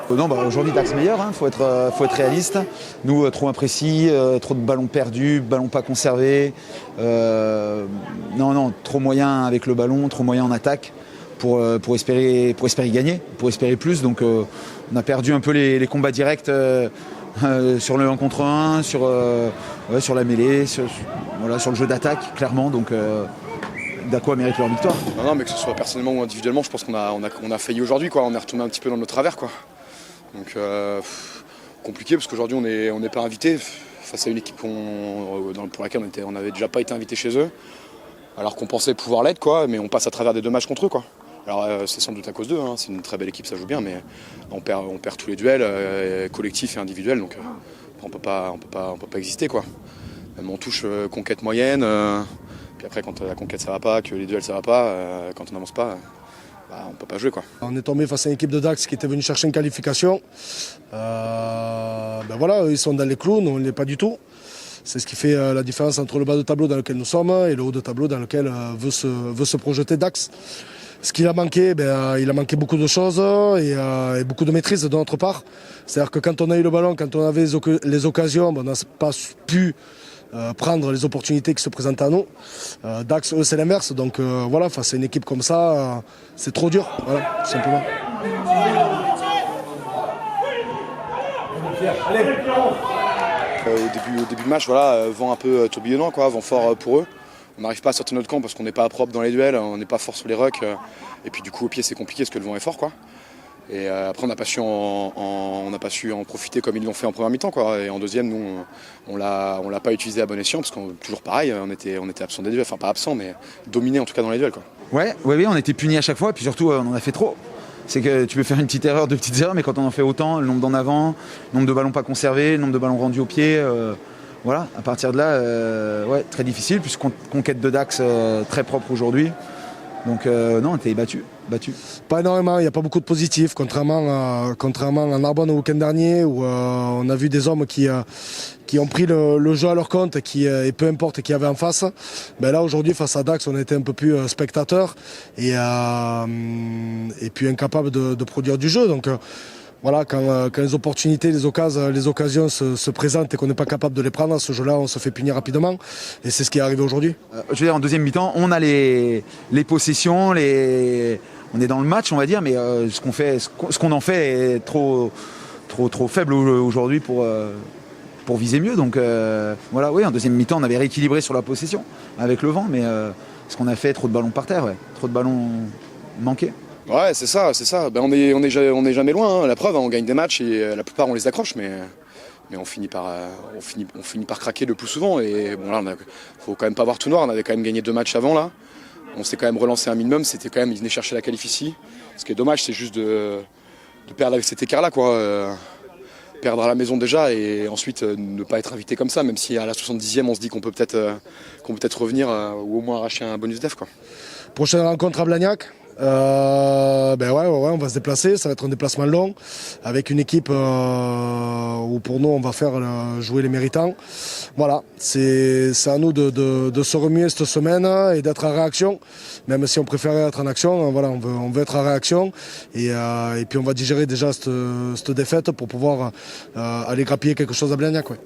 Non, aujourd'hui Dax meilleur, faut être réaliste. Nous, trop imprécis, trop de ballons perdus, ballons pas conservés. Non, trop moyen avec le ballon, trop moyen en attaque pour espérer gagner, pour espérer plus. Donc on a perdu un peu les combats directs sur le 1 contre 1, sur la mêlée, sur le jeu d'attaque, clairement. Donc Daco mérite leur victoire. Non, mais que ce soit personnellement ou individuellement, je pense qu'on a failli aujourd'hui, quoi. On est retombé un petit peu dans nos travers, quoi. Donc compliqué parce qu'aujourd'hui on n'est pas invité face à une équipe pour laquelle on n'avait déjà pas été invité chez eux, alors qu'on pensait pouvoir l'être, quoi. Mais on passe à travers des 2 matchs contre eux, quoi. Alors c'est sans doute à cause d'eux, hein. C'est une très belle équipe, ça joue bien, mais on perd tous les duels, collectifs et individuels, donc on peut pas exister, quoi. Même on touche conquête moyenne, puis après quand la conquête ça va pas, que les duels ça va pas, quand on n'avance pas, on peut pas jouer, quoi. On est tombé face à une équipe de Dax qui était venue chercher une qualification. Voilà, ils sont dans les clous, nous on ne l'est pas du tout. C'est ce qui fait la différence entre le bas de tableau dans lequel nous sommes et le haut de tableau dans lequel veut se projeter Dax. Ce qu'il a manqué, il a manqué beaucoup de choses et beaucoup de maîtrise de notre part. C'est-à-dire que quand on a eu le ballon, quand on avait les occasions, on n'a pas pu prendre les opportunités qui se présentent à nous. Dax, eux, c'est l'inverse. Donc voilà, face à une équipe comme ça, c'est trop dur, voilà, tout simplement. Au début du match, voilà, vent un peu tourbillonnant, quoi, vent fort pour eux. On n'arrive pas à sortir notre camp parce qu'on n'est pas propre dans les duels, on n'est pas fort sur les rucks. Et puis du coup au pied c'est compliqué parce que le vent est fort, quoi. Et après on n'a pas su en profiter comme ils l'ont fait en première mi-temps, quoi. Et en deuxième, nous on l'a pas utilisé à bon escient parce qu'on toujours pareil, on était absent des duels, enfin pas absent mais dominé en tout cas dans les duels, quoi. Oui, on était punis à chaque fois et puis surtout on en a fait trop. C'est que tu peux faire une petite erreur, 2 petites erreurs, mais quand on en fait autant, le nombre d'en avant, le nombre de ballons pas conservés, le nombre de ballons rendus au pied, voilà, à partir de là, très difficile, puisque conquête de Dax très propre aujourd'hui. Donc non, on était battu. Pas énormément, il n'y a pas beaucoup de positifs, contrairement à Narbonne au week-end dernier où on a vu des hommes qui ont pris le jeu à leur compte et peu importe qui y avait en face. Ben là aujourd'hui face à Dax on a été un peu plus spectateurs et puis incapables de produire du jeu. Donc voilà, quand les opportunités, les occasions se présentent et qu'on n'est pas capable de les prendre, à ce jeu-là, on se fait punir rapidement. Et c'est ce qui est arrivé aujourd'hui. Je veux dire, en deuxième mi-temps, on a les possessions, on est dans le match, on va dire, mais ce qu'on en fait est trop faible aujourd'hui pour viser mieux. Donc voilà, oui, en deuxième mi-temps, on avait rééquilibré sur la possession avec le vent, mais ce qu'on a fait, trop de ballons par terre, trop de ballons manqués. Ouais, c'est ça. On est jamais loin, hein. La preuve, on gagne des matchs et la plupart on les accroche, mais on finit par craquer le plus souvent. Et bon là, faut quand même pas voir tout noir. On avait quand même gagné 2 matchs avant là. On s'est quand même relancé un minimum. C'était quand même, ils venaient chercher la qualif ici. Ce qui est dommage, c'est juste de perdre avec cet écart-là, quoi. Perdre à la maison déjà et ensuite ne pas être invité comme ça, même si à la 70e on se dit qu'on peut peut-être revenir ou au moins arracher un bonus def, quoi. Prochaine rencontre à Blagnac. On va se déplacer, ça va être un déplacement long avec une équipe où pour nous on va faire jouer les méritants. Voilà, c'est à nous de se remuer cette semaine et d'être en réaction, même si on préférait être en action. Voilà, on veut être en réaction et puis on va digérer déjà cette défaite pour pouvoir aller grappiller quelque chose à Blagnac. Ouais.